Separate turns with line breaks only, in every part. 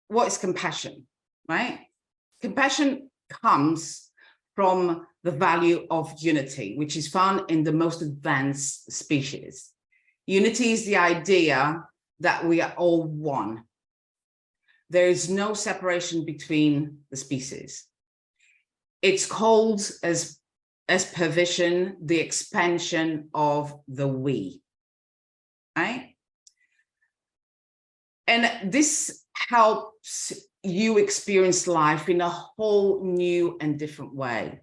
what is compassion, right? Compassion comes from the value of unity, which is found in the most advanced species. Unity is the idea that we are all one. There is no separation between the species. It's called, as per vision, the expansion of the we, right? And this helps you experience life in a whole new and different way.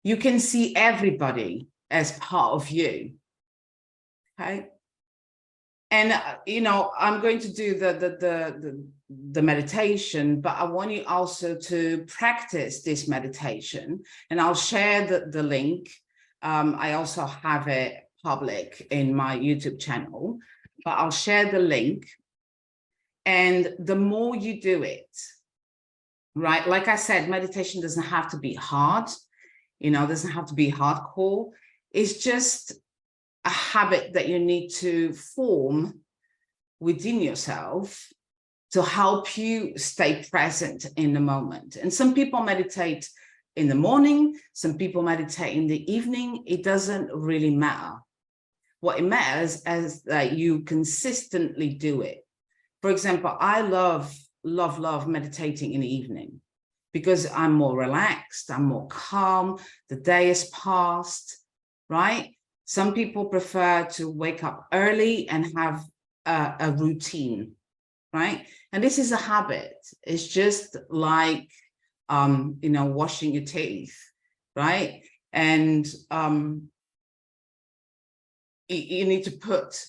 You can see everybody as part of you, okay? And, you know, I'm going to do the meditation, but I want you also to practice this meditation, and I'll share the link. I also have it public in my YouTube channel, but I'll share the link. And the more you do it, right? Like I said, meditation doesn't have to be hard, you know, doesn't have to be hardcore. It's just a habit that you need to form within yourself to help you stay present in the moment. And some people meditate in the morning, some people meditate in the evening. It doesn't really matter. What it matters is that you consistently do it. For example, I love meditating in the evening because I'm more relaxed, I'm more calm, the day has passed, right? Some people prefer to wake up early and have a routine, right? And this is a habit. It's just like, you know, washing your teeth, right? And you need to put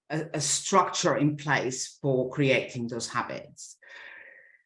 a structure in place for creating those habits.